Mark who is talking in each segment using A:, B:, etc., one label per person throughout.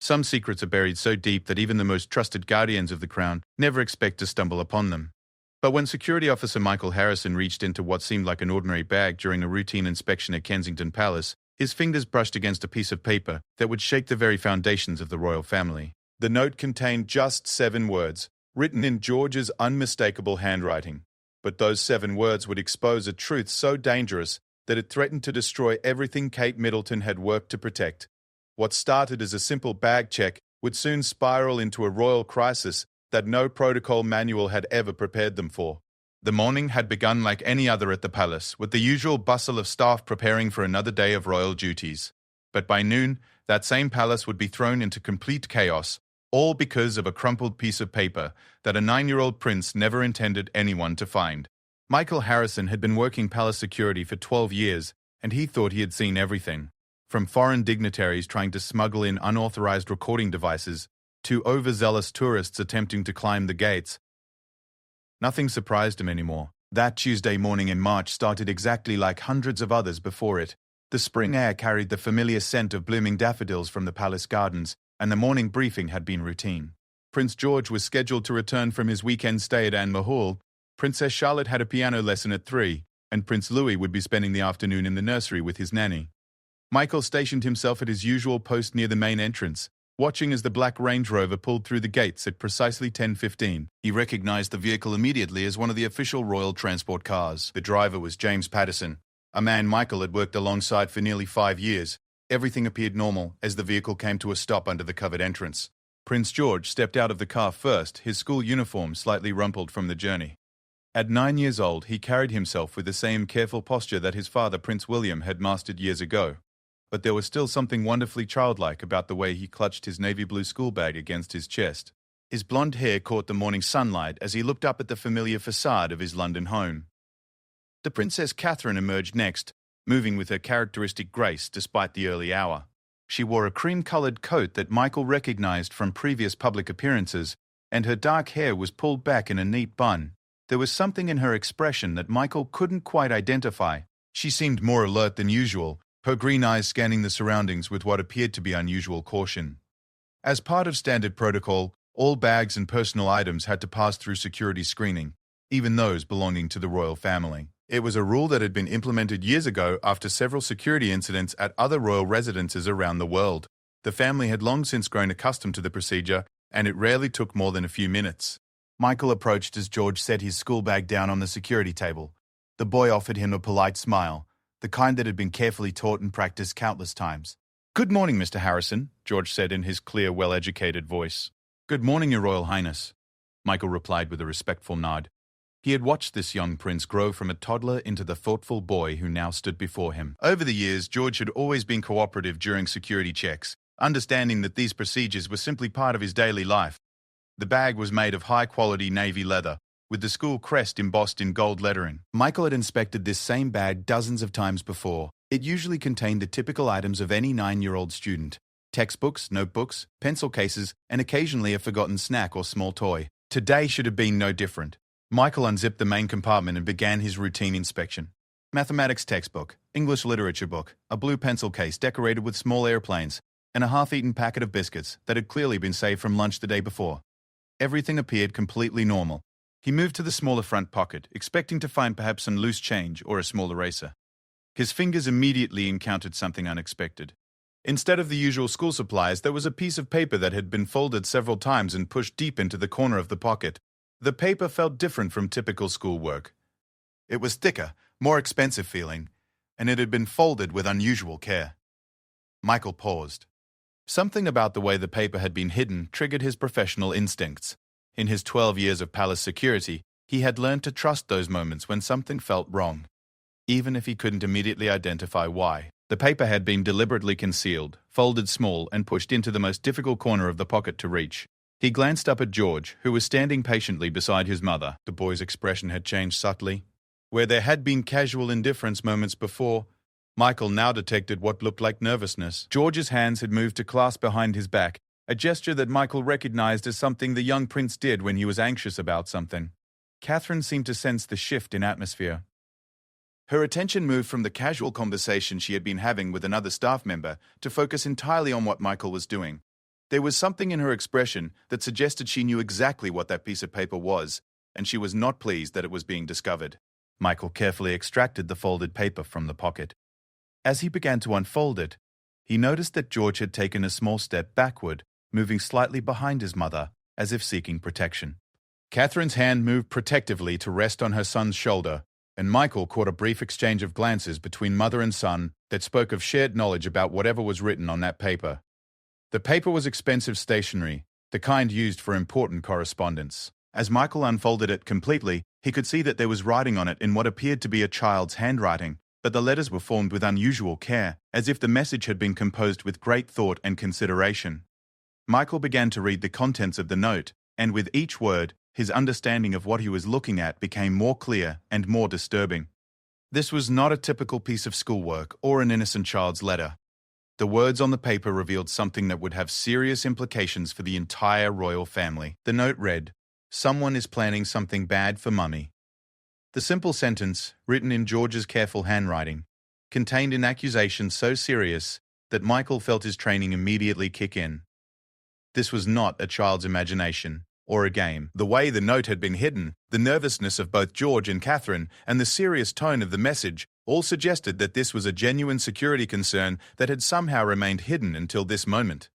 A: Some secrets are buried so deep that even the most trusted guardians of the crown never expect to stumble upon them. But when Security Officer Michael Harrison reached into what seemed like an ordinary bag during a routine inspection at Kensington Palace, his fingers brushed against a piece of paper that would shake the very foundations of the royal family. The note contained just 7 words, written in George's unmistakable handwriting. But those 7 words would expose a truth so dangerous that it threatened to destroy everything Kate Middleton had worked to protect. What started as a simple bag check would soon spiral into a royal crisis that no protocol manual had ever prepared them for. The morning had begun like any other at the palace, with the usual bustle of staff preparing for another day of royal duties. But by noon, that same palace would be thrown into complete chaos, all because of a crumpled piece of paper that a 9-year-old prince never intended anyone to find. Michael Harrison had been working palace security for 12 years, and he thought he had seen everything. From foreign dignitaries trying to smuggle in unauthorized recording devices, to overzealous tourists attempting to climb the gates. Nothing surprised him anymore. That Tuesday morning in March started exactly like hundreds of others before it. The spring air carried the familiar scent of blooming daffodils from the palace gardens, and the morning briefing had been routine. Prince George was scheduled to return from his weekend stay at Anne Mahal. Princess Charlotte had a piano lesson at 3, and Prince Louis would be spending the afternoon in the nursery with his nanny. Michael stationed himself at his usual post near the main entrance, watching as the black Range Rover pulled through the gates at precisely 10:15. He recognized the vehicle immediately as one of the official royal transport cars. The driver was James Patterson, a man Michael had worked alongside for nearly 5 years. Everything appeared normal as the vehicle came to a stop under the covered entrance. Prince George stepped out of the car first, his school uniform slightly rumpled from the journey. At 9 years old, he carried himself with the same careful posture that his father, Prince William, had mastered years ago. But there was still something wonderfully childlike about the way he clutched his navy blue school bag against his chest. His blonde hair caught the morning sunlight as he looked up at the familiar facade of his London home. The Princess Catherine emerged next, moving with her characteristic grace despite the early hour. She wore a cream-colored coat that Michael recognized from previous public appearances, and her dark hair was pulled back in a neat bun. There was something in her expression that Michael couldn't quite identify. She seemed more alert than usual, her green eyes scanning the surroundings with what appeared to be unusual caution. As part of standard protocol, all bags and personal items had to pass through security screening, even those belonging to the royal family. It was a rule that had been implemented years ago after several security incidents at other royal residences around the world. The family had long since grown accustomed to the procedure, and it rarely took more than a few minutes. Michael approached as George set his school bag down on the security table. The boy offered him a polite smile, the kind that had been carefully taught and practiced countless times. "Good morning, Mr. Harrison," George said in his clear, well-educated voice. "Good morning, Your Royal Highness," Michael replied with a respectful nod. He had watched this young prince grow from a toddler into the thoughtful boy who now stood before him. Over the years, George had always been cooperative during security checks, understanding that these procedures were simply part of his daily life. The bag was made of high-quality navy leather, with the school crest embossed in gold lettering. Michael had inspected this same bag dozens of times before. It usually contained the typical items of any 9-year-old student: textbooks, notebooks, pencil cases, and occasionally a forgotten snack or small toy. Today should have been no different. Michael unzipped the main compartment and began his routine inspection. Mathematics textbook, English literature book, a blue pencil case decorated with small airplanes, and a half-eaten packet of biscuits that had clearly been saved from lunch the day before. Everything appeared completely normal. He moved to the smaller front pocket, expecting to find perhaps some loose change or a small eraser. His fingers immediately encountered something unexpected. Instead of the usual school supplies, there was a piece of paper that had been folded several times and pushed deep into the corner of the pocket. The paper felt different from typical schoolwork. It was thicker, more expensive feeling, and it had been folded with unusual care. Michael paused. Something about the way the paper had been hidden triggered his professional instincts. In his 12 years of palace security, he had learned to trust those moments when something felt wrong, even if he couldn't immediately identify why. The paper had been deliberately concealed, folded small, and pushed into the most difficult corner of the pocket to reach. He glanced up at George, who was standing patiently beside his mother. The boy's expression had changed subtly. Where there had been casual indifference moments before, Michael now detected what looked like nervousness. George's hands had moved to clasp behind his back, a gesture that Michael recognized as something the young prince did when he was anxious about something. Catherine seemed to sense the shift in atmosphere. Her attention moved from the casual conversation she had been having with another staff member to focus entirely on what Michael was doing. There was something in her expression that suggested she knew exactly what that piece of paper was, and she was not pleased that it was being discovered. Michael carefully extracted the folded paper from the pocket. As he began to unfold it, he noticed that George had taken a small step backward, moving slightly behind his mother, as if seeking protection. Catherine's hand moved protectively to rest on her son's shoulder, and Michael caught a brief exchange of glances between mother and son that spoke of shared knowledge about whatever was written on that paper. The paper was expensive stationery, the kind used for important correspondence. As Michael unfolded it completely, he could see that there was writing on it in what appeared to be a child's handwriting, but the letters were formed with unusual care, as if the message had been composed with great thought and consideration. Michael began to read the contents of the note, and with each word, his understanding of what he was looking at became more clear and more disturbing. This was not a typical piece of schoolwork or an innocent child's letter. The words on the paper revealed something that would have serious implications for the entire royal family. The note read, "Someone is planning something bad for Mummy." The simple sentence, written in George's careful handwriting, contained an accusation so serious that Michael felt his training immediately kick in. This was not a child's imagination or a game. The way the note had been hidden, the nervousness of both George and Catherine, and the serious tone of the message all suggested that this was a genuine security concern that had somehow remained hidden until this moment.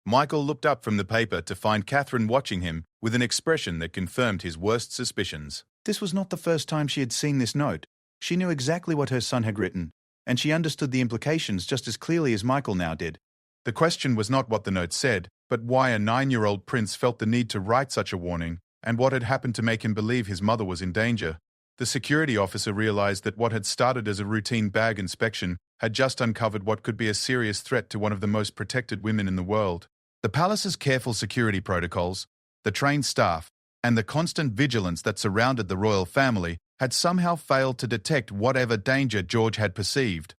A: Michael looked up from the paper to find Catherine watching him with an expression that confirmed his worst suspicions. This was not the first time she had seen this note. She knew exactly what her son had written, and she understood the implications just as clearly as Michael now did. The question was not what the note said, but why a 9-year-old prince felt the need to write such a warning, and what had happened to make him believe his mother was in danger. The security officer realized that what had started as a routine bag inspection had just uncovered what could be a serious threat to one of the most protected women in the world. The palace's careful security protocols, the trained staff, and the constant vigilance that surrounded the royal family had somehow failed to detect whatever danger George had perceived.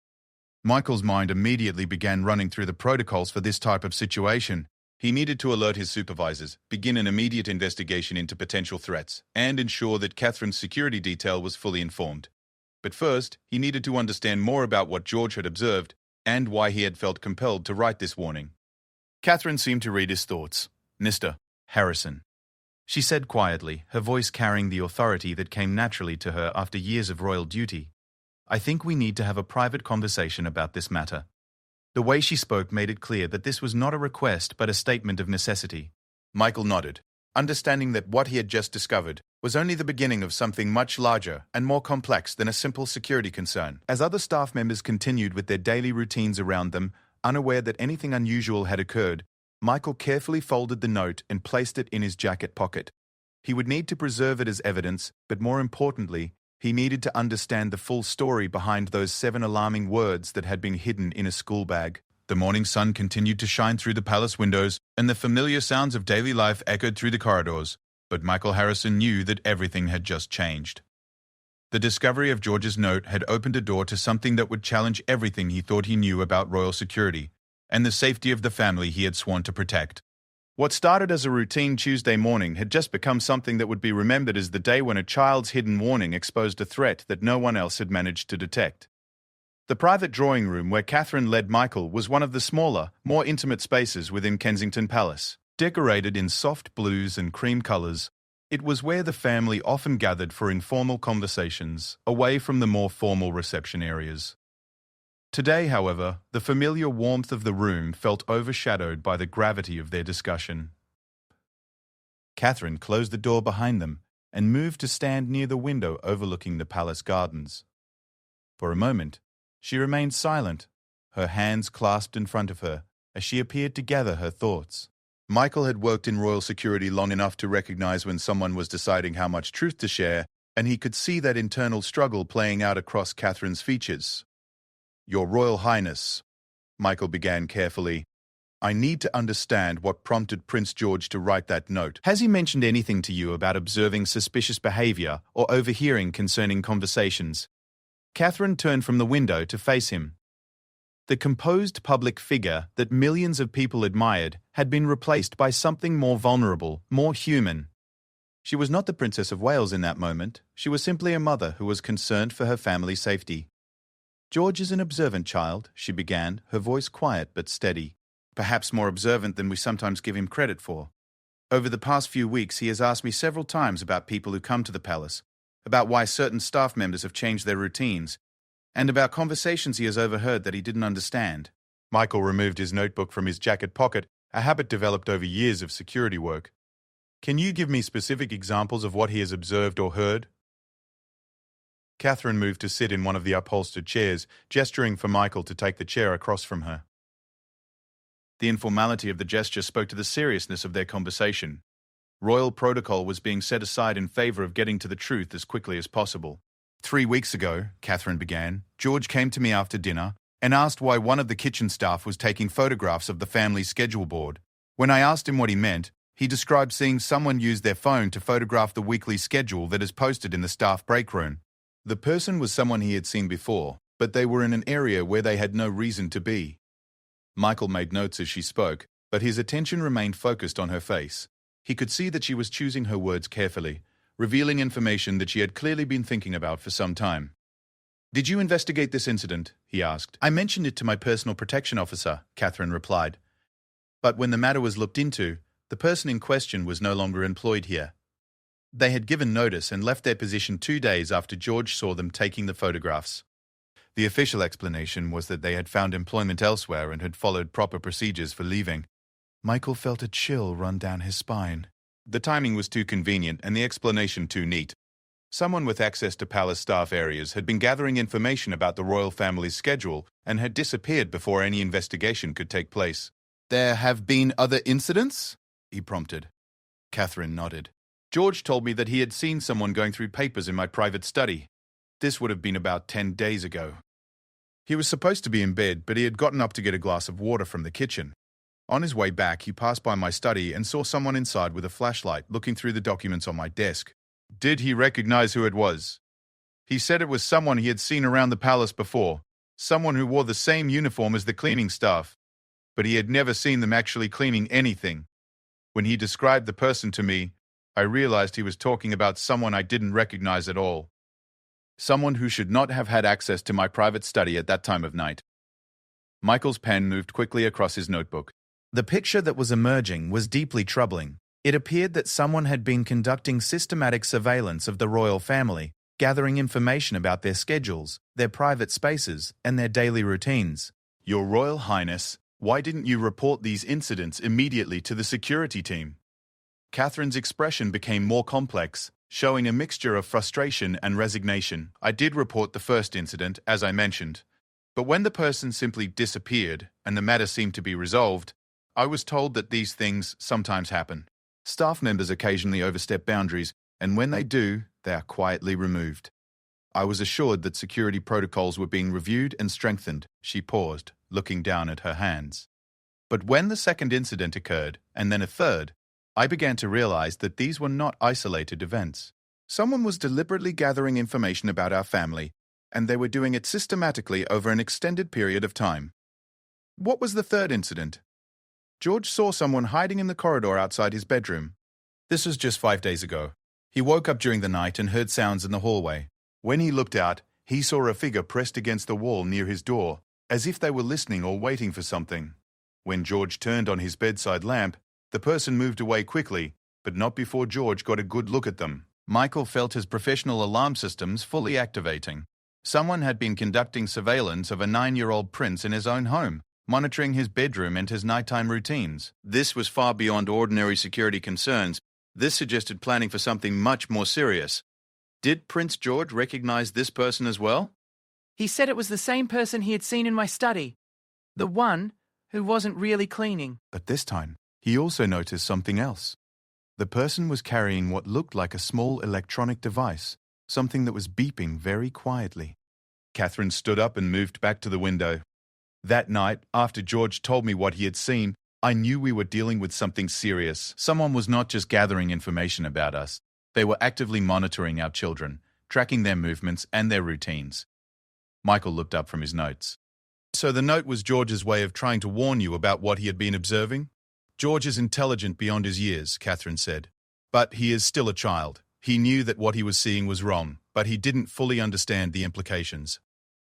A: Michael's mind immediately began running through the protocols for this type of situation. He needed to alert his supervisors, begin an immediate investigation into potential threats, and ensure that Catherine's security detail was fully informed. But first, he needed to understand more about what George had observed and why he had felt compelled to write this warning. Catherine seemed to read his thoughts. "Mr. Harrison," she said quietly, her voice carrying the authority that came naturally to her after years of royal duty. "I think we need to have a private conversation about this matter." The way she spoke made it clear that this was not a request but a statement of necessity. Michael nodded, understanding that what he had just discovered was only the beginning of something much larger and more complex than a simple security concern. As other staff members continued with their daily routines around them, unaware that anything unusual had occurred, Michael carefully folded the note and placed it in his jacket pocket. He would need to preserve it as evidence, but more importantly, he needed to understand the full story behind those 7 alarming words that had been hidden in a school bag. The morning sun continued to shine through the palace windows, and the familiar sounds of daily life echoed through the corridors, but Michael Harrison knew that everything had just changed. The discovery of George's note had opened a door to something that would challenge everything he thought he knew about royal security, and the safety of the family he had sworn to protect. What started as a routine Tuesday morning had just become something that would be remembered as the day when a child's hidden warning exposed a threat that no one else had managed to detect. The private drawing room where Catherine led Michael was one of the smaller, more intimate spaces within Kensington Palace. Decorated in soft blues and cream colours, it was where the family often gathered for informal conversations, away from the more formal reception areas. Today, however, the familiar warmth of the room felt overshadowed by the gravity of their discussion. Catherine closed the door behind them and moved to stand near the window overlooking the palace gardens. For a moment, she remained silent, her hands clasped in front of her, as she appeared to gather her thoughts. Michael had worked in royal security long enough to recognize when someone was deciding how much truth to share, and he could see that internal struggle playing out across Catherine's features. "Your Royal Highness," Michael began carefully, "I need to understand what prompted Prince George to write that note. Has he mentioned anything to you about observing suspicious behavior or overhearing concerning conversations?" Catherine turned from the window to face him. The composed public figure that millions of people admired had been replaced by something more vulnerable, more human. She was not the Princess of Wales in that moment. She was simply a mother who was concerned for her family's safety. "George is an observant child," she began, her voice quiet but steady. perhaps more observant than we sometimes give him credit for. Over the past few weeks, he has asked me several times about people who come to the palace, about why certain staff members have changed their routines, and about conversations he has overheard that he didn't understand. Michael removed his notebook from his jacket pocket, a habit developed over years of security work. Can you give me specific examples of what he has observed or heard? Catherine moved to sit in one of the upholstered chairs, gesturing for Michael to take the chair across from her. The informality of the gesture spoke to the seriousness of their conversation. Royal protocol was being set aside in favor of getting to the truth as quickly as possible. 3 weeks ago, Catherine began, George came to me after dinner and asked why one of the kitchen staff was taking photographs of the family schedule board. When I asked him what he meant, he described seeing someone use their phone to photograph the weekly schedule that is posted in the staff break room. The person was someone he had seen before, but they were in an area where they had no reason to be. Michael made notes as she spoke, but his attention remained focused on her face. He could see that she was choosing her words carefully, revealing information that she had clearly been thinking about for some time. "Did you investigate this incident?" he asked. "I mentioned it to my personal protection officer," Catherine replied. "But when the matter was looked into, the person in question was no longer employed here. They had given notice and left their position 2 days after George saw them taking the photographs. The official explanation was that they had found employment elsewhere and had followed proper procedures for leaving." Michael felt a chill run down his spine. The timing was too convenient and the explanation too neat. Someone with access to palace staff areas had been gathering information about the royal family's schedule and had disappeared before any investigation could take place. "There have been other incidents?" he prompted. Catherine nodded. "George told me that he had seen someone going through papers in my private study. This would have been about 10 days ago. He was supposed to be in bed, but he had gotten up to get a glass of water from the kitchen. On his way back, he passed by my study and saw someone inside with a flashlight looking through the documents on my desk. Did he recognize who it was? He said it was someone he had seen around the palace before, someone who wore the same uniform as the cleaning staff, but he had never seen them actually cleaning anything. When he described the person to me, I realized he was talking about someone I didn't recognize at all. Someone who should not have had access to my private study at that time of night." Michael's pen moved quickly across his notebook. The picture that was emerging was deeply troubling. It appeared that someone had been conducting systematic surveillance of the royal family, gathering information about their schedules, their private spaces, and their daily routines. "Your Royal Highness, why didn't you report these incidents immediately to the security team?" Catherine's expression became more complex, showing a mixture of frustration and resignation. "I did report the first incident, as I mentioned, but when the person simply disappeared and the matter seemed to be resolved, I was told that these things sometimes happen. Staff members occasionally overstep boundaries, and when they do, they are quietly removed. I was assured that security protocols were being reviewed and strengthened." She paused, looking down at her hands. "But when the second incident occurred, and then a third, I began to realize that these were not isolated events. Someone was deliberately gathering information about our family, and they were doing it systematically over an extended period of time." "What was the third incident?" "George saw someone hiding in the corridor outside his bedroom. This was just 5 days ago. He woke up during the night and heard sounds in the hallway. When he looked out, he saw a figure pressed against the wall near his door, as if they were listening or waiting for something. When George turned on his bedside lamp, the person moved away quickly, but not before George got a good look at them." Michael felt his professional alarm systems fully activating. Someone had been conducting surveillance of a 9-year-old prince in his own home, monitoring his bedroom and his nighttime routines. This was far beyond ordinary security concerns. This suggested planning for something much more serious. Did Prince George recognize this person as well?
B: "He said it was the same person he had seen in my study. The one who wasn't really cleaning."
A: But this time, he also noticed something else. The person was carrying what looked like a small electronic device, something that was beeping very quietly. Catherine stood up and moved back to the window. That night, after George told me what he had seen, I knew we were dealing with something serious. Someone was not just gathering information about us. They were actively monitoring our children, tracking their movements and their routines. Michael looked up from his notes. "So the note was George's way of trying to warn you about what he had been observing?" "George is intelligent beyond his years," Catherine said. "But he is still a child. He knew that what he was seeing was wrong, but he didn't fully understand the implications.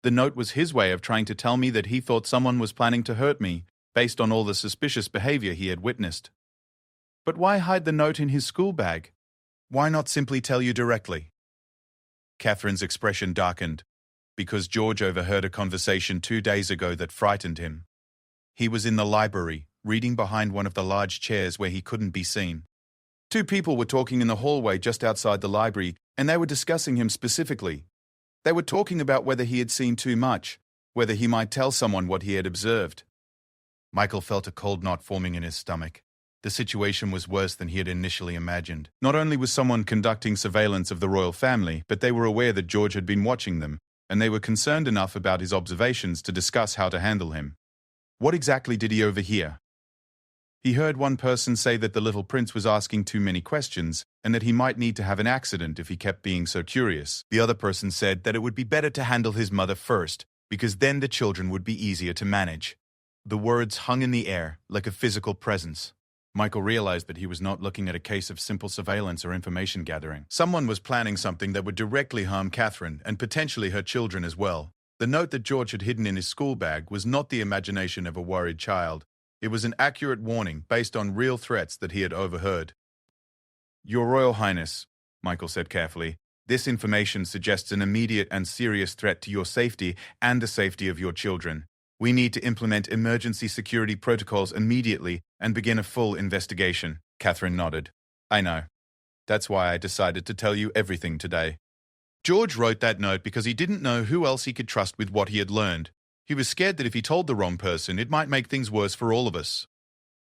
A: The note was his way of trying to tell me that he thought someone was planning to hurt me, based on all the suspicious behavior he had witnessed. But why hide the note in his school bag? Why not simply tell you directly? Catherine's expression darkened, because George overheard a conversation 2 days ago that frightened him. He was in the library, reading behind one of the large chairs where he couldn't be seen. Two people were talking in the hallway just outside the library, and they were discussing him specifically. They were talking about whether he had seen too much, whether he might tell someone what he had observed. Michael felt a cold knot forming in his stomach. The situation was worse than he had initially imagined. Not only was someone conducting surveillance of the royal family, but they were aware that George had been watching them, and they were concerned enough about his observations to discuss how to handle him. What exactly did he overhear? He heard one person say that the little prince was asking too many questions, and that he might need to have an accident if he kept being so curious. The other person said that it would be better to handle his mother first, because then the children would be easier to manage. The words hung in the air, like a physical presence. Michael realized that he was not looking at a case of simple surveillance or information gathering. Someone was planning something that would directly harm Catherine and potentially her children as well. The note that George had hidden in his school bag was not the imagination of a worried child. It was an accurate warning based on real threats that he had overheard. "Your Royal Highness," Michael said carefully, "this information suggests an immediate and serious threat to your safety and the safety of your children. We need to implement emergency security protocols immediately and begin a full investigation." Catherine nodded. "I know. That's why I decided to tell you everything today." George wrote that note because he didn't know who else he could trust with what he had learned. He was scared that if he told the wrong person, it might make things worse for all of us.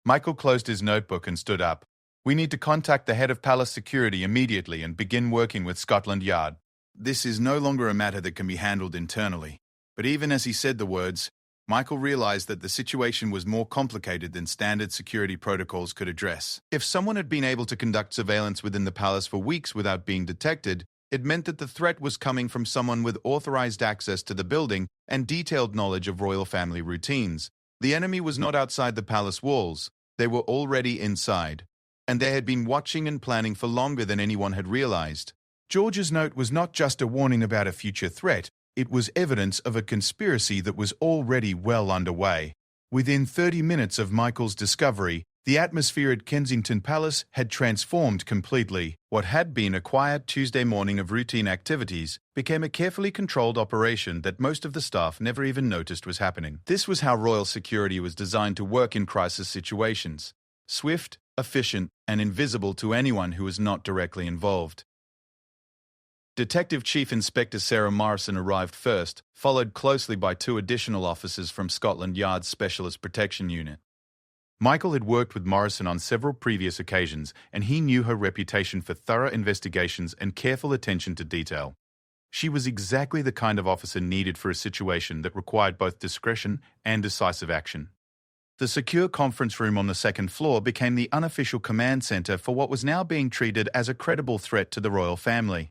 A: Michael closed his notebook and stood up. "We need to contact the head of palace security immediately and begin working with Scotland Yard. This is no longer a matter that can be handled internally." But even as he said the words, Michael realized that the situation was more complicated than standard security protocols could address. If someone had been able to conduct surveillance within the palace for weeks without being detected, it meant that the threat was coming from someone with authorized access to the building and detailed knowledge of royal family routines. The enemy was not outside the palace walls. They were already inside. And they had been watching and planning for longer than anyone had realized. George's note was not just a warning about a future threat. It was evidence of a conspiracy that was already well underway. Within 30 minutes of Michael's discovery, the atmosphere at Kensington Palace had transformed completely. What had been a quiet Tuesday morning of routine activities became a carefully controlled operation that most of the staff never even noticed was happening. This was how royal security was designed to work in crisis situations: swift, efficient, and invisible to anyone who was not directly involved. Detective Chief Inspector Sarah Morrison arrived first, followed closely by 2 additional officers from Scotland Yard's Specialist Protection Unit. Michael had worked with Morrison on several previous occasions, and he knew her reputation for thorough investigations and careful attention to detail. She was exactly the kind of officer needed for a situation that required both discretion and decisive action. The secure conference room on the 2nd floor became the unofficial command center for what was now being treated as a credible threat to the royal family.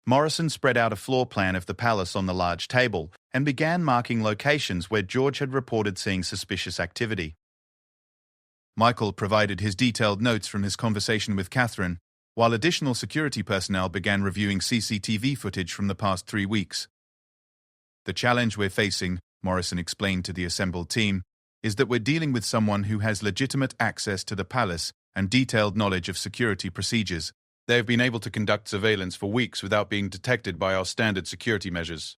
A: Morrison spread out a floor plan of the palace on the large table and began marking locations where George had reported seeing suspicious activity. Michael provided his detailed notes from his conversation with Catherine, while additional security personnel began reviewing CCTV footage from the past 3 weeks. "The challenge we're facing," Morrison explained to the assembled team, "is that we're dealing with someone who has legitimate access to the palace and detailed knowledge of security procedures. They have been able to conduct surveillance for weeks without being detected by our standard security measures."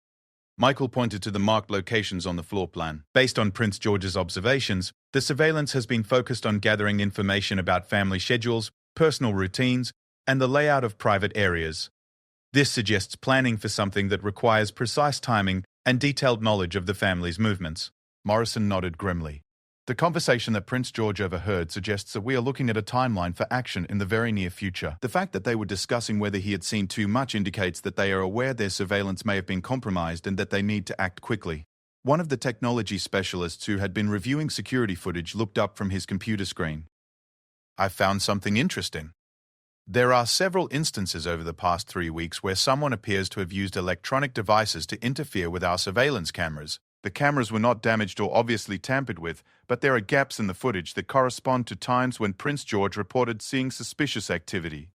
A: Michael pointed to the marked locations on the floor plan. Based on Prince George's observations, the surveillance has been focused on gathering information about family schedules, personal routines, and the layout of private areas. This suggests planning for something that requires precise timing and detailed knowledge of the family's movements. Morrison nodded grimly. "The conversation that Prince George overheard suggests that we are looking at a timeline for action in the very near future. The fact that they were discussing whether he had seen too much indicates that they are aware their surveillance may have been compromised and that they need to act quickly." One of the technology specialists who had been reviewing security footage looked up from his computer screen. "I found something interesting. There are several instances over the past 3 weeks where someone appears to have used electronic devices to interfere with our surveillance cameras. The cameras were not damaged or obviously tampered with, but there are gaps in the footage that correspond to times when Prince George reported seeing suspicious activity."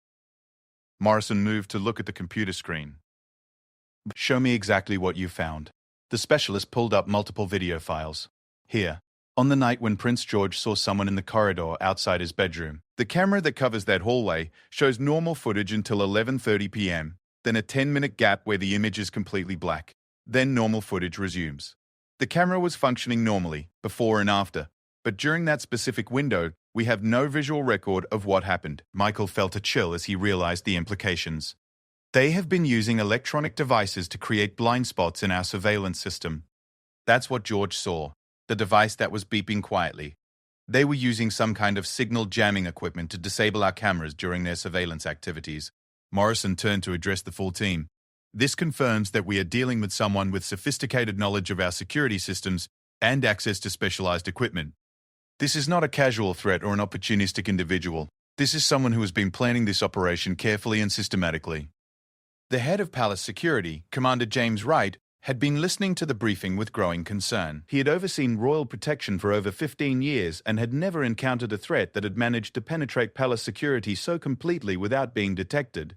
A: Morrison moved to look at the computer screen. "Show me exactly what you found." The specialist pulled up multiple video files. "Here, on the night when Prince George saw someone in the corridor outside his bedroom. The camera that covers that hallway shows normal footage until 11:30 p.m., then a 10-minute gap where the image is completely black. Then normal footage resumes. The camera was functioning normally, before and after, but during that specific window, we have no visual record of what happened. Michael felt a chill as he realized the implications. They have been using electronic devices to create blind spots in our surveillance system. That's what George saw, the device that was beeping quietly. They were using some kind of signal jamming equipment to disable our cameras during their surveillance activities. Morrison turned to address the full team. This confirms that we are dealing with someone with sophisticated knowledge of our security systems and access to specialized equipment. This is not a casual threat or an opportunistic individual. This is someone who has been planning this operation carefully and systematically. The head of Palace Security, Commander James Wright, had been listening to the briefing with growing concern. He had overseen royal protection for over 15 years and had never encountered a threat that had managed to penetrate palace security so completely without being detected.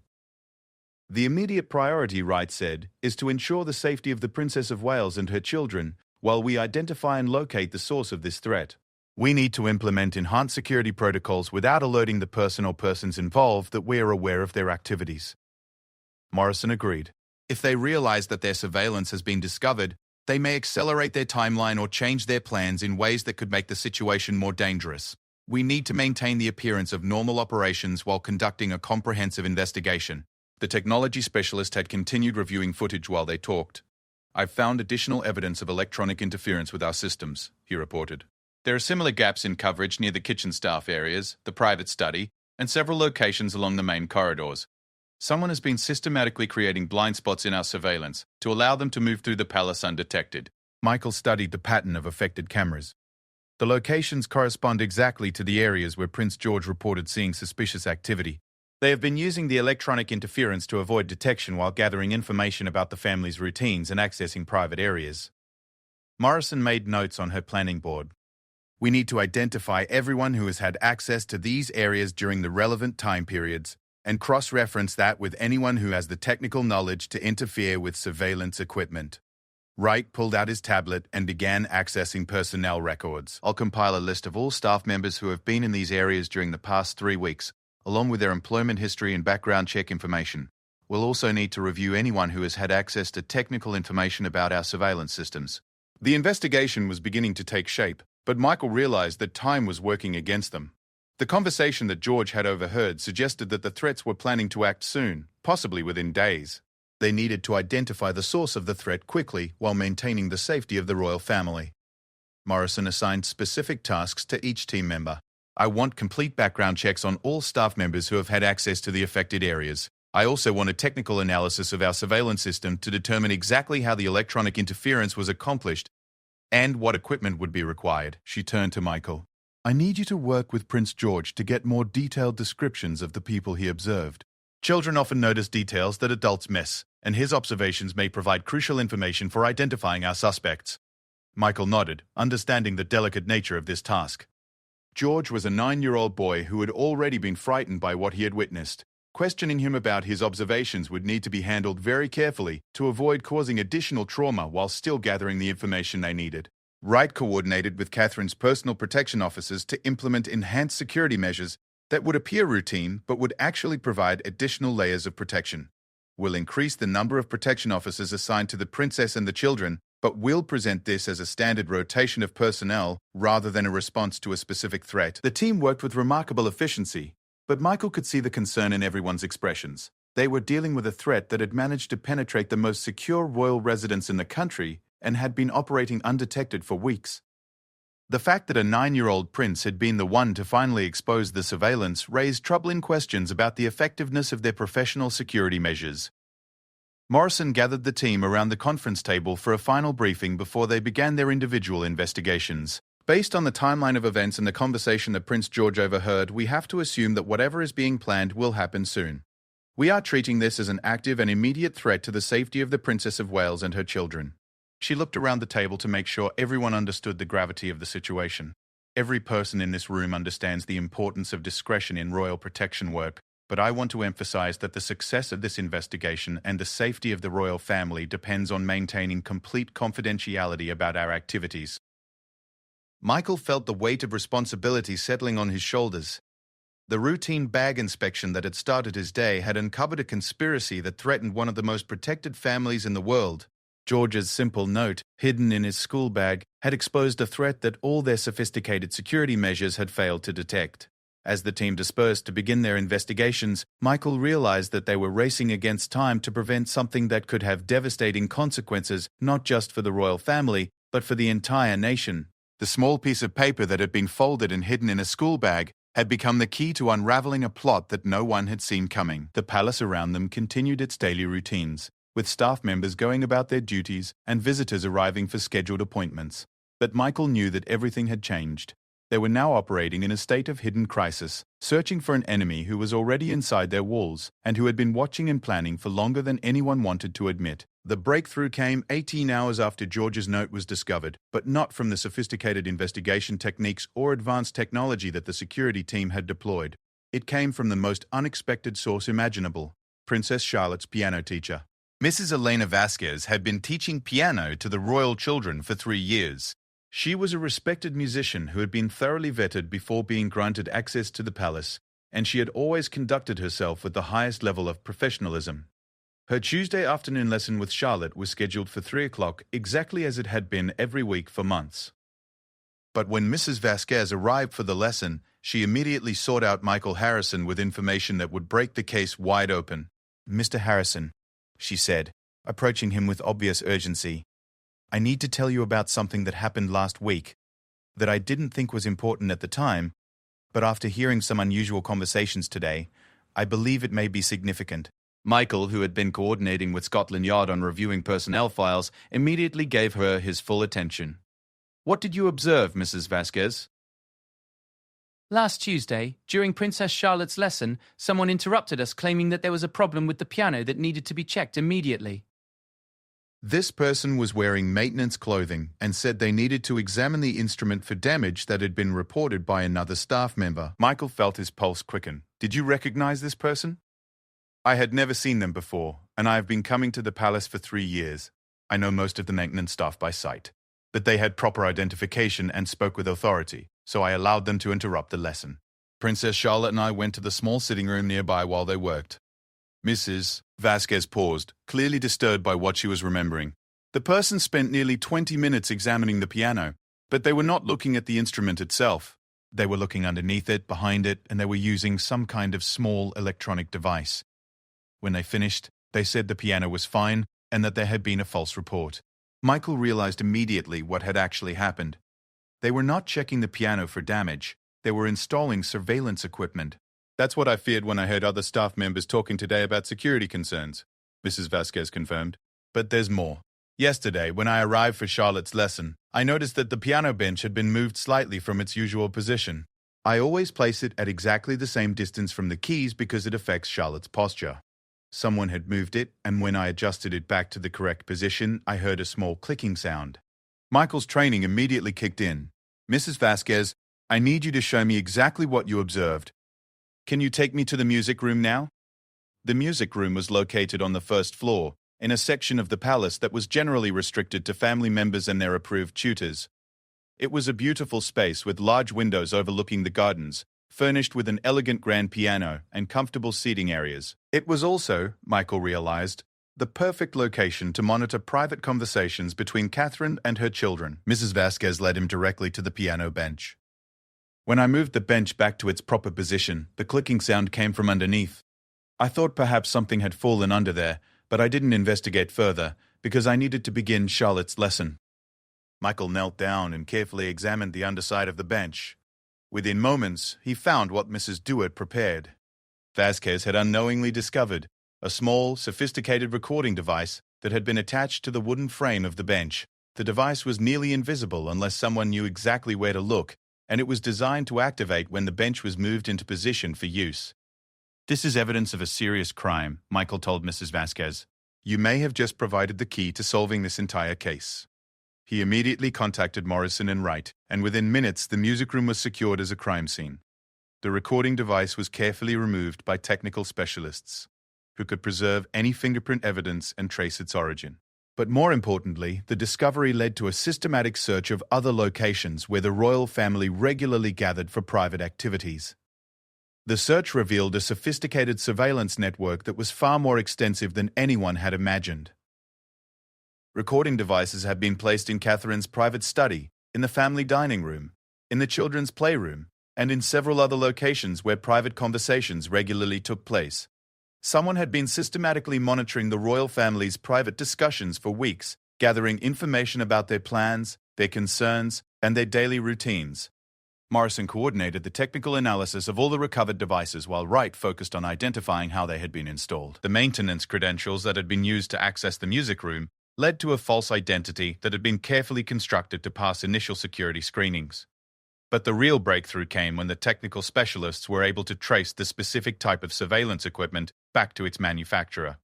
A: The immediate priority, Wright said, is to ensure the safety of the Princess of Wales and her children while we identify and locate the source of this threat. We need to implement enhanced security protocols without alerting the person or persons involved that we are aware of their activities. Morrison agreed. If they realize that their surveillance has been discovered, they may accelerate their timeline or change their plans in ways that could make the situation more dangerous. We need to maintain the appearance of normal operations while conducting a comprehensive investigation. The technology specialist had continued reviewing footage while they talked. I've found additional evidence of electronic interference with our systems, he reported. There are similar gaps in coverage near the kitchen staff areas, the private study, and several locations along the main corridors. Someone has been systematically creating blind spots in our surveillance to allow them to move through the palace undetected. Michael studied the pattern of affected cameras. The locations correspond exactly to the areas where Prince George reported seeing suspicious activity. They have been using the electronic interference to avoid detection while gathering information about the family's routines and accessing private areas. Morrison made notes on her planning board. We need to identify everyone who has had access to these areas during the relevant time periods and cross-reference that with anyone who has the technical knowledge to interfere with surveillance equipment. Wright pulled out his tablet and began accessing personnel records. I'll compile a list of all staff members who have been in these areas during the past 3 weeks, along with their employment history and background check information. We'll also need to review anyone who has had access to technical information about our surveillance systems. The investigation was beginning to take shape, but Michael realized that time was working against them. The conversation that George had overheard suggested that the threats were planning to act soon, possibly within days. They needed to identify the source of the threat quickly while maintaining the safety of the royal family. Morrison assigned specific tasks to each team member. I want complete background checks on all staff members who have had access to the affected areas. I also want a technical analysis of our surveillance system to determine exactly how the electronic interference was accomplished and what equipment would be required. She turned to Michael. I need you to work with Prince George to get more detailed descriptions of the people he observed. Children often notice details that adults miss, and his observations may provide crucial information for identifying our suspects. Michael nodded, understanding the delicate nature of this task. George was a 9-year-old boy who had already been frightened by what he had witnessed. Questioning him about his observations would need to be handled very carefully to avoid causing additional trauma while still gathering the information they needed. Wright coordinated with Catherine's personal protection officers to implement enhanced security measures that would appear routine but would actually provide additional layers of protection. We'll increase the number of protection officers assigned to the princess and the children, but we'll present this as a standard rotation of personnel rather than a response to a specific threat. The team worked with remarkable efficiency, but Michael could see the concern in everyone's expressions. They were dealing with a threat that had managed to penetrate the most secure royal residence in the country and had been operating undetected for weeks. The fact that a 9-year-old prince had been the one to finally expose the surveillance raised troubling questions about the effectiveness of their professional security measures. Morrison gathered the team around the conference table for a final briefing before they began their individual investigations. Based on the timeline of events and the conversation that Prince George overheard, we have to assume that whatever is being planned will happen soon. We are treating this as an active and immediate threat to the safety of the Princess of Wales and her children. She looked around the table to make sure everyone understood the gravity of the situation. Every person in this room understands the importance of discretion in royal protection work, but I want to emphasize that the success of this investigation and the safety of the royal family depends on maintaining complete confidentiality about our activities. Michael felt the weight of responsibility settling on his shoulders. The routine bag inspection that had started his day had uncovered a conspiracy that threatened one of the most protected families in the world. George's simple note, hidden in his school bag, had exposed a threat that all their sophisticated security measures had failed to detect. As the team dispersed to begin their investigations, Michael realized that they were racing against time to prevent something that could have devastating consequences not just for the royal family, but for the entire nation. The small piece of paper that had been folded and hidden in a school bag had become the key to unraveling a plot that no one had seen coming. The palace around them continued its daily routines, with staff members going about their duties and visitors arriving for scheduled appointments. But Michael knew that everything had changed. They were now operating in a state of hidden crisis, searching for an enemy who was already inside their walls and who had been watching and planning for longer than anyone wanted to admit. The breakthrough came 18 hours after George's note was discovered, but not from the sophisticated investigation techniques or advanced technology that the security team had deployed. It came from the most unexpected source imaginable: Princess Charlotte's piano teacher. Mrs. Elena Vasquez had been teaching piano to the royal children for 3 years. She was a respected musician who had been thoroughly vetted before being granted access to the palace, and she had always conducted herself with the highest level of professionalism. Her Tuesday afternoon lesson with Charlotte was scheduled for 3 o'clock, exactly as it had been every week for months. But when Mrs. Vasquez arrived for the lesson, she immediately sought out Michael Harrison with information that would break the case wide open. "Mr. Harrison," she said, approaching him with obvious urgency, "I need to tell you about something that happened last week that I didn't think was important at the time, but after hearing some unusual conversations today, I believe it may be significant." Michael, who had been coordinating with Scotland Yard on reviewing personnel files, immediately gave her his full attention. "What did you observe, Mrs. Vasquez?"
B: Last Tuesday, during Princess Charlotte's lesson, someone interrupted us claiming that there was a problem with the piano that needed to be checked immediately.
A: This person was wearing maintenance clothing and said they needed to examine the instrument for damage that had been reported by another staff member. Michael felt his pulse quicken. "Did you recognize this person?" "I had never seen them before, and I have been coming to the palace for 3 years. I know most of the maintenance staff by sight. But they had proper identification and spoke with authority, so I allowed them to interrupt the lesson. Princess Charlotte and I went to the small sitting room nearby while they worked." Mrs. Vasquez paused, clearly disturbed by what she was remembering. "The person spent nearly 20 minutes examining the piano, but they were not looking at the instrument itself. They were looking underneath it, behind it, and they were using some kind of small electronic device. When they finished, they said the piano was fine and that there had been a false report." Michael realized immediately what had actually happened. They were not checking the piano for damage. They were installing surveillance equipment. "That's what I feared when I heard other staff members talking today about security concerns," Mrs. Vasquez confirmed. "But there's more. Yesterday, when I arrived for Charlotte's lesson, I noticed that the piano bench had been moved slightly from its usual position. I always place it at exactly the same distance from the keys because it affects Charlotte's posture. Someone had moved it, and when I adjusted it back to the correct position, I heard a small clicking sound." Michael's training immediately kicked in. "Mrs. Vasquez, I need you to show me exactly what you observed. Can you take me to the music room now?" The music room was located on the first floor, in a section of the palace that was generally restricted to family members and their approved tutors. It was a beautiful space with large windows overlooking the gardens, furnished with an elegant grand piano and comfortable seating areas. It was also, Michael realized, the perfect location to monitor private conversations between Catherine and her children. Mrs. Vasquez led him directly to the piano bench. "When I moved the bench back to its proper position, the clicking sound came from underneath. I thought perhaps something had fallen under there, but I didn't investigate further because I needed to begin Charlotte's lesson." Michael knelt down and carefully examined the underside of the bench. Within moments, he found what Mrs. Dewar prepared. Vasquez had unknowingly discovered a small, sophisticated recording device that had been attached to the wooden frame of the bench. The device was nearly invisible unless someone knew exactly where to look, and it was designed to activate when the bench was moved into position for use. "This is evidence of a serious crime," Michael told Mrs. Vasquez. "You may have just provided the key to solving this entire case." He immediately contacted Morrison and Wright, and within minutes the music room was secured as a crime scene. The recording device was carefully removed by technical specialists, who could preserve any fingerprint evidence and trace its origin. But more importantly, the discovery led to a systematic search of other locations where the royal family regularly gathered for private activities. The search revealed a sophisticated surveillance network that was far more extensive than anyone had imagined. Recording devices had been placed in Catherine's private study, in the family dining room, in the children's playroom, and in several other locations where private conversations regularly took place. Someone had been systematically monitoring the royal family's private discussions for weeks, gathering information about their plans, their concerns, and their daily routines. Morrison coordinated the technical analysis of all the recovered devices while Wright focused on identifying how they had been installed. The maintenance credentials that had been used to access the music room led to a false identity that had been carefully constructed to pass initial security screenings. But the real breakthrough came when the technical specialists were able to trace the specific type of surveillance equipment back to its manufacturer.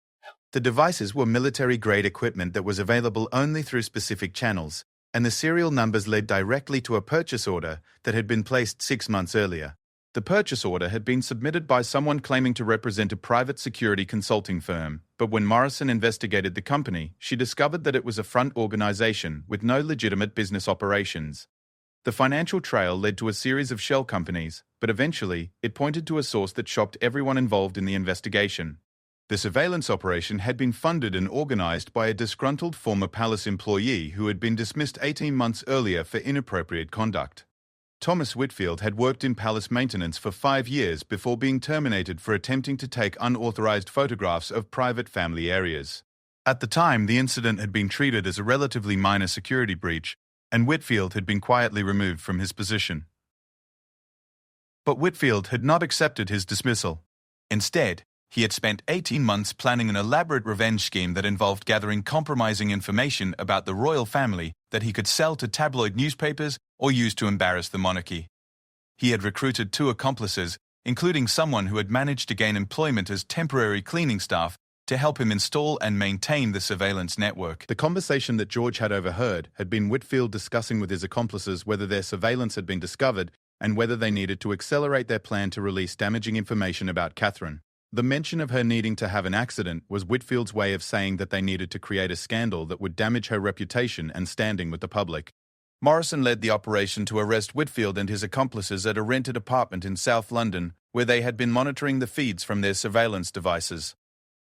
A: The devices were military-grade equipment that was available only through specific channels, and the serial numbers led directly to a purchase order that had been placed 6 months earlier. The purchase order had been submitted by someone claiming to represent a private security consulting firm, but when Morrison investigated the company, she discovered that it was a front organization with no legitimate business operations. The financial trail led to a series of shell companies, but eventually it pointed to a source that shocked everyone involved in the investigation. The surveillance operation had been funded and organized by a disgruntled former Palace employee who had been dismissed 18 months earlier for inappropriate conduct. Thomas Whitfield had worked in Palace maintenance for 5 years before being terminated for attempting to take unauthorized photographs of private family areas. At the time, the incident had been treated as a relatively minor security breach, and Whitfield had been quietly removed from his position. But Whitfield had not accepted his dismissal. Instead, he had spent 18 months planning an elaborate revenge scheme that involved gathering compromising information about the royal family that he could sell to tabloid newspapers or use to embarrass the monarchy. He had recruited 2 accomplices, including someone who had managed to gain employment as temporary cleaning staff to help him install and maintain the surveillance network. The conversation that George had overheard had been Whitfield discussing with his accomplices whether their surveillance had been discovered and whether they needed to accelerate their plan to release damaging information about Catherine. The mention of her needing to have an accident was Whitfield's way of saying that they needed to create a scandal that would damage her reputation and standing with the public. Morrison led the operation to arrest Whitfield and his accomplices at a rented apartment in South London, where they had been monitoring the feeds from their surveillance devices.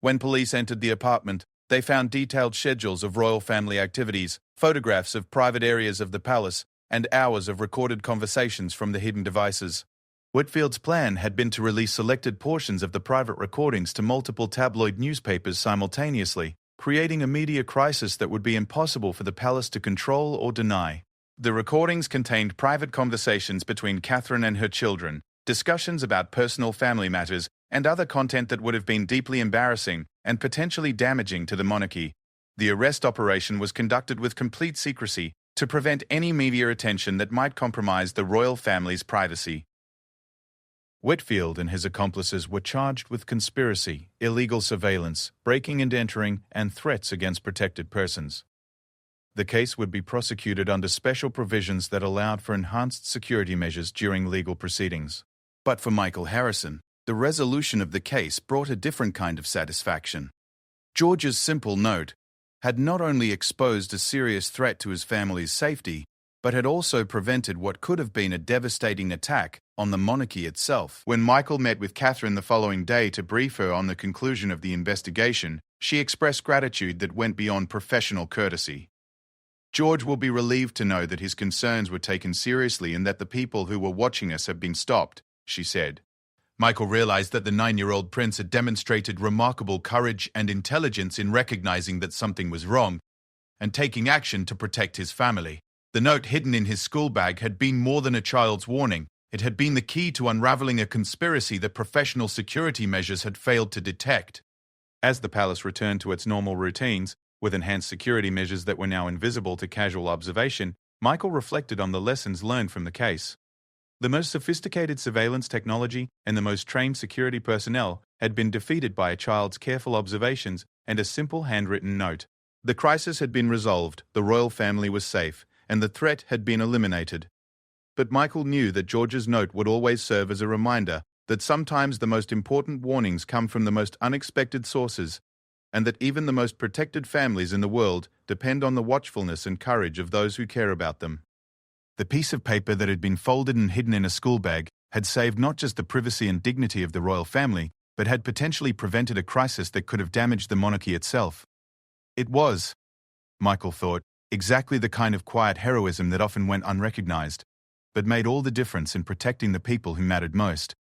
A: When police entered the apartment, they found detailed schedules of royal family activities, photographs of private areas of the palace, and hours of recorded conversations from the hidden devices. Whitfield's plan had been to release selected portions of the private recordings to multiple tabloid newspapers simultaneously, creating a media crisis that would be impossible for the palace to control or deny. The recordings contained private conversations between Catherine and her children, discussions about personal family matters, and other content that would have been deeply embarrassing and potentially damaging to the monarchy. The arrest operation was conducted with complete secrecy to prevent any media attention that might compromise the royal family's privacy. Whitfield and his accomplices were charged with conspiracy, illegal surveillance, breaking and entering, and threats against protected persons. The case would be prosecuted under special provisions that allowed for enhanced security measures during legal proceedings. But for Michael Harrison, the resolution of the case brought a different kind of satisfaction. George's simple note had not only exposed a serious threat to his family's safety, but had also prevented what could have been a devastating attack on the monarchy itself. When Michael met with Catherine the following day to brief her on the conclusion of the investigation, she expressed gratitude that went beyond professional courtesy. George will be relieved to know that his concerns were taken seriously and that the people who were watching us have been stopped, she said. Michael realized that the 9-year-old prince had demonstrated remarkable courage and intelligence in recognizing that something was wrong and taking action to protect his family. The note hidden in his school bag had been more than a child's warning. It had been the key to unraveling a conspiracy that professional security measures had failed to detect. As the palace returned to its normal routines, with enhanced security measures that were now invisible to casual observation, Michael reflected on the lessons learned from the case. The most sophisticated surveillance technology and the most trained security personnel had been defeated by a child's careful observations and a simple handwritten note. The crisis had been resolved, the royal family was safe, and the threat had been eliminated. But Michael knew that George's note would always serve as a reminder that sometimes the most important warnings come from the most unexpected sources, and that even the most protected families in the world depend on the watchfulness and courage of those who care about them. The piece of paper that had been folded and hidden in a school bag had saved not just the privacy and dignity of the royal family, but had potentially prevented a crisis that could have damaged the monarchy itself. It was, Michael thought, exactly the kind of quiet heroism that often went unrecognized, but made all the difference in protecting the people who mattered most.